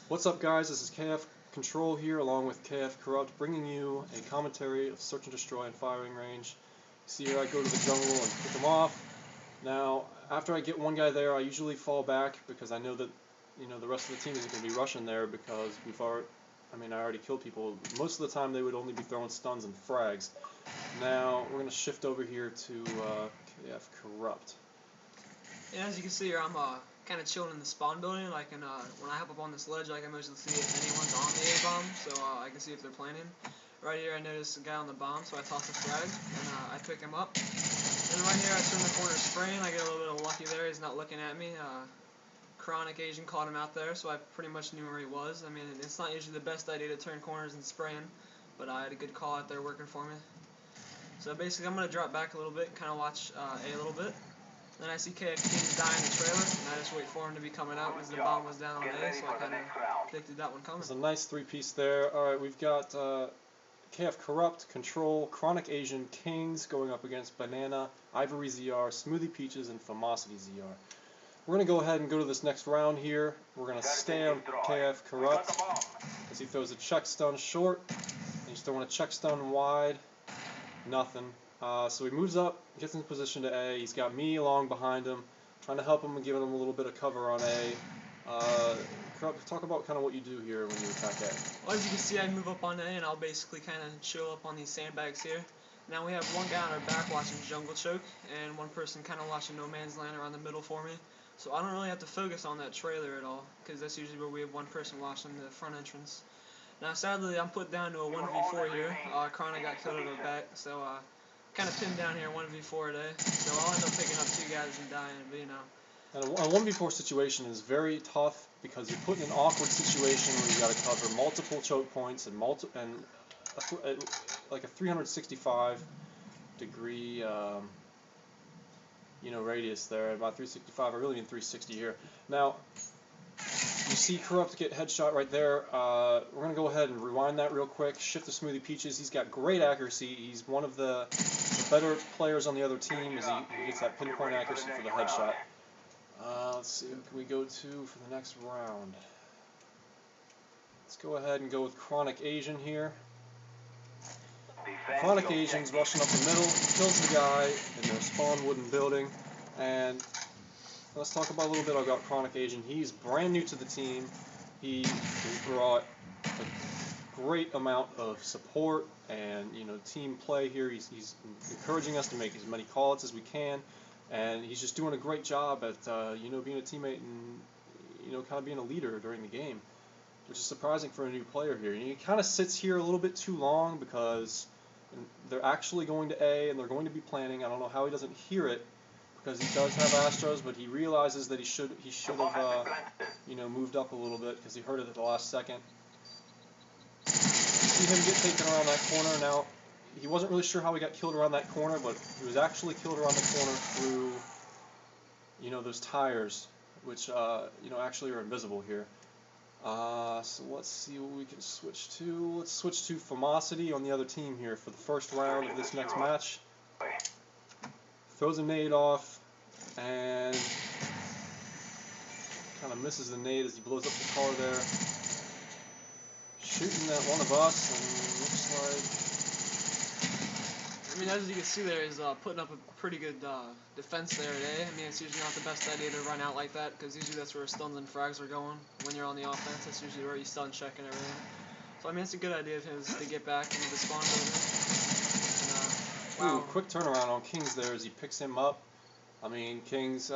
What's up, guys? This is KF Control here, along with KF Korrupt, bringing you a commentary of Search and Destroy and Firing Range. See here, I go to the jungle and pick them off. Now, after I get one guy there, I usually fall back because I know that the rest of the team isn't going to be rushing there because I already killed people. Most of the time, they would only be throwing stuns and frags. Now, we're going to shift over here to KF Korrupt. And as you can see here, I'm kind of chilling in the spawn building. Like, when I hop up on this ledge, I can mostly see if anyone's on the A-bomb, so I can see if they're planning. Right here, I notice a guy on the bomb, so I toss a frag, and I pick him up. And right here, I turn the corner spraying. I get a little bit of lucky there. He's not looking at me. Chronic Asian caught him out there, so I pretty much knew where he was. I mean, it's not usually the best idea to turn corners and spraying, but I had a good call out there working for me. So basically, I'm going to drop back a little bit, kind of watch A a little bit. Then I see KF King's die in the trailer, and I just wait for him to be coming out because the bomb was down on A, so I kind of predicted that one coming. There's a nice three-piece there. Alright, we've got KF Korrupt, Control, Chronic Asian, Kings going up against Banana, Ivory ZR, Smoothie Peaches, and Famosity ZR. We're going to go ahead and go to this next round here. We're going to stay on KF Korrupt as he throws a check stun short, and he's throwing a check stun wide. Nothing. So he moves up, gets in position to A. He's got me along behind him, trying to help him and giving him a little bit of cover on A. Talk about kind of what you do here when you attack A. Well, as you can see, I move up on A, and I'll basically kind of chill up on these sandbags here. Now we have one guy on our back watching jungle choke, and one person kind of watching no man's land around the middle for me. So I don't really have to focus on that trailer at all, because that's usually where we have one person watching the front entrance. Now sadly, I'm put down to a 1v4 here. Chronic got killed over the back, so kind of pinned down here 1v4 today. So I'll end up picking up two guys and dying, but you know. And a 1v4 situation is very tough because you're put in an awkward situation where you got to cover multiple choke points and like a 365 degree radius there, about 365. I really mean 360 here. Now you see Korrupt get headshot right there. We're going to go ahead and rewind that real quick. Shift to Smoothie Peaches. He's got great accuracy. He's one of the better players on the other team as he gets that pinpoint accuracy for the headshot. Let's see, what can we go to for the next round? Let's go ahead and go with Chronic Asian here. Chronic Asian's rushing up the middle, kills the guy in their spawn wooden building, and let's talk about a little bit about Chronic Asian. He's brand new to the team. He brought a great amount of support and team play here. He's encouraging us to make as many call-outs as we can, and he's just doing a great job at being a teammate and kind of being a leader during the game, which is surprising for a new player here. And he kind of sits here a little bit too long because they're actually going to A and they're going to be planning. I don't know how he doesn't hear it, because he does have Astros, but he realizes that he should have moved up a little bit because he heard it at the last second. See him get taken around that corner. Now he wasn't really sure how he got killed around that corner, but he was actually killed around the corner through those tires, which actually are invisible here. So let's see what we can switch to. Let's switch to Famosity on the other team here for the first round of this next match. Throws a nade off and kind of misses the nade as he blows up the car there. Shooting at one of us, and looks like... I mean, as you can see there, he's putting up a pretty good defense there today. I mean, it's usually not the best idea to run out like that, because usually that's where stuns and frags are going when you're on the offense. That's usually where you stun check and everything. So I mean, it's a good idea of his to get back into the spawn building. Wow. Ooh, quick turnaround on Kings there as he picks him up. I mean, Kings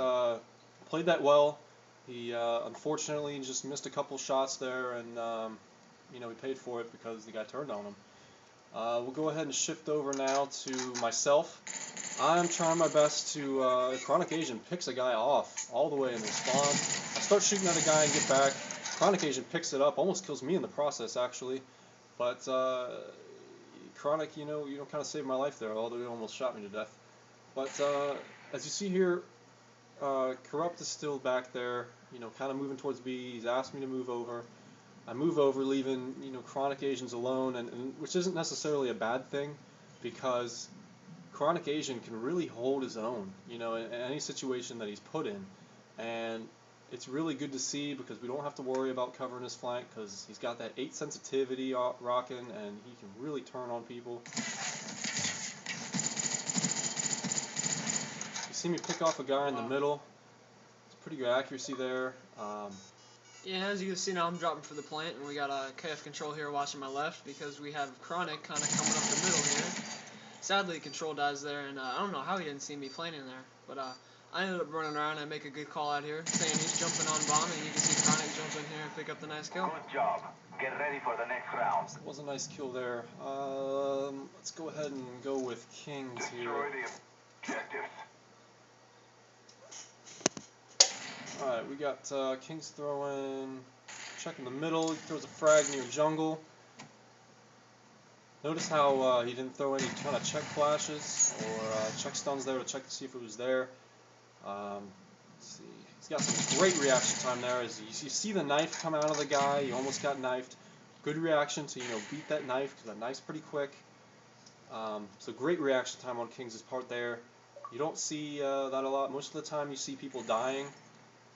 played that well. He unfortunately just missed a couple shots there, and he paid for it because the guy turned on him. We'll go ahead and shift over now to myself. I'm trying my best to... Chronic Asian picks a guy off all the way in the spawn. I start shooting at a guy and get back. Chronic Asian picks it up, almost kills me in the process actually. But Chronic, kind of saved my life there, although he almost shot me to death. But as you see here, Korrupt is still back there, kind of moving towards B. He's asked me to move over. I move over, leaving Chronic Asians alone, and which isn't necessarily a bad thing, because Chronic Asian can really hold his own, in any situation that he's put in, and it's really good to see because we don't have to worry about covering his flank because he's got that 8 sensitivity rocking and he can really turn on people. You see me pick off a guy in the middle. It's pretty good accuracy there. Yeah, as you can see now, I'm dropping for the plant, and we got a KF control here watching my left because we have Chronic kind of coming up the middle here. Sadly, control dies there, and I don't know how he didn't see me planting there, but I ended up running around and make a good call out here, saying he's jumping on bomb, and you can see Chronic jump in here and pick up the nice kill. Good job. Get ready for the next round. That was a nice kill there. Let's go ahead and go with Kings here. Destroy the objectives. Alright, we got Kings throwing, checking the middle, he throws a frag near jungle. Notice how he didn't throw any kind of check flashes or check stuns there to check to see if it was there. Let's see, he's got some great reaction time there. As you see the knife come out of the guy, he almost got knifed. Good reaction to, beat that knife because that knife's pretty quick. So great reaction time on Kings' part there. You don't see that a lot. Most of the time you see people dying.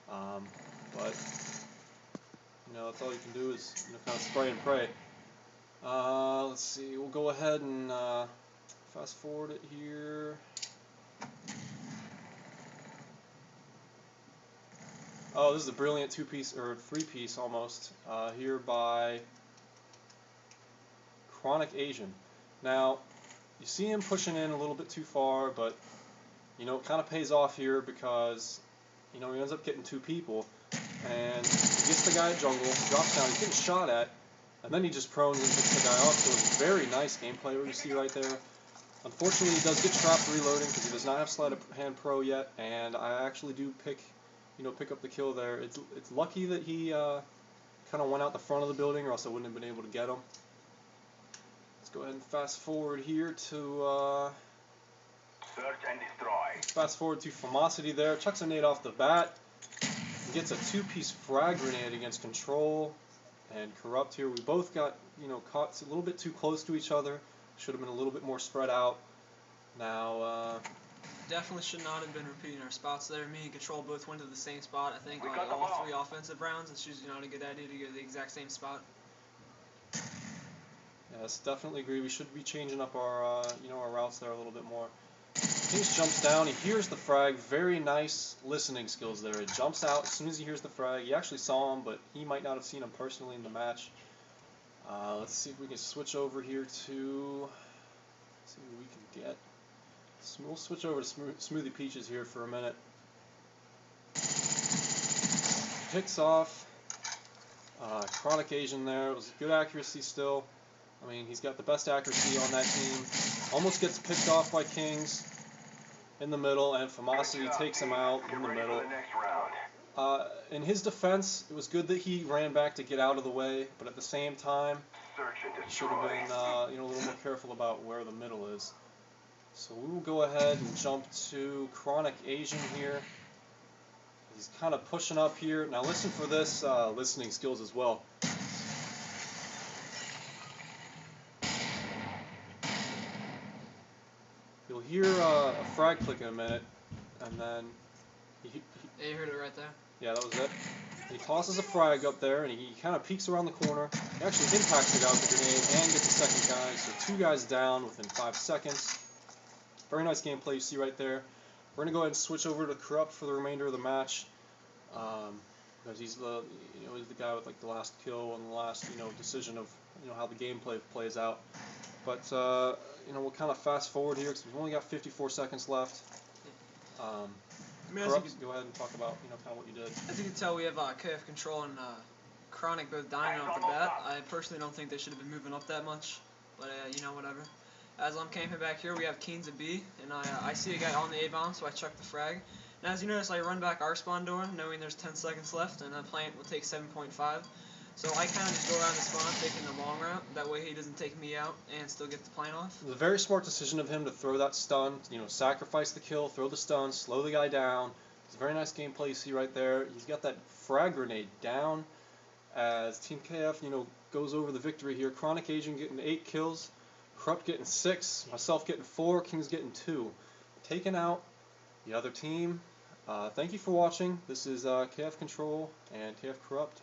But that's all you can do is kind of spray and pray. Let's see, we'll go ahead and fast forward it here. Oh, this is a brilliant 2-piece or 3-piece almost here by Chronic Asian. Now you see him pushing in a little bit too far, but it kind of pays off here because he ends up getting 2 people, and he gets the guy at jungle, drops down, he's getting shot at, and then he just prones and picks the guy off. So it's very nice gameplay what you see right there. Unfortunately, he does get trapped reloading because he does not have Sleight of Hand Pro yet, and I actually do pick up the kill there. It's lucky that he kind of went out the front of the building, or else I wouldn't have been able to get him. Let's go ahead and fast forward here to Search and destroy. fast forward to Famosity there. Chucks a nade off the bat. He gets a 2-piece frag grenade against Control and Korrupt here. We both got caught a little bit too close to each other. Should have been a little bit more spread out. Now Definitely should not have been repeating our spots there. Me and Control both went to the same spot. I think We like got the all ball. 3 offensive rounds, it's usually not a good idea to go to the exact same spot. yes, definitely agree. We should be changing up our our routes there a little bit more. Kings jumps down, he hears the frag, very nice listening skills there. It jumps out as soon as he hears the frag. He actually saw him, but he might not have seen him personally in the match. Let's see if we can switch over here to, see what we can get. We'll switch over to Smoothie Peaches here for a minute. Picks off Chronic Asian there. It was good accuracy still. I mean, he's got the best accuracy on that team. Almost gets picked off by Kings in the middle, and Famosity takes him out in the middle. In his defense, it was good that he ran back to get out of the way, but at the same time, he should have been a little more careful about where the middle is. So we will go ahead and jump to Chronic Asian here. He's kind of pushing up here. Now listen for this listening skills as well. You'll hear a frag click in a minute, and then Yeah, you heard it right there. yeah, that was it. He tosses a frag up there, and he kind of peeks around the corner. He actually impacts the guy with the grenade and gets the second guy. So 2 guys down within 5 seconds. Very nice gameplay you see right there. We're gonna go ahead and switch over to Korrupt for the remainder of the match, because he's the he's the guy with like the last kill and the last decision of how the gameplay plays out. But we'll kind of fast forward here because we've only got 54 seconds left. I mean, Korrupt, go ahead and talk about kind of what you did. as you can tell, we have KF Control and Chronic both dying off the bat. I personally don't think they should have been moving up that much, but whatever. As I'm camping back here, we have Keens at B, and I see a guy on the A-bomb, so I chuck the frag. And as you notice, I run back our spawn door, knowing there's 10 seconds left, and the plant will take 7.5. So I kind of just go around the spawn, taking the long route. That way he doesn't take me out and still get the plant off. It was a very smart decision of him to throw that stun, sacrifice the kill, throw the stun, slow the guy down. It's a very nice gameplay you see right there. He's got that frag grenade down as Team KF, goes over the victory here. Chronic Asian getting 8 kills. Korrupt getting 6, myself getting 4, Kings getting 2. Taking out the other team, Thank you for watching. This is KF Control and KF Korrupt.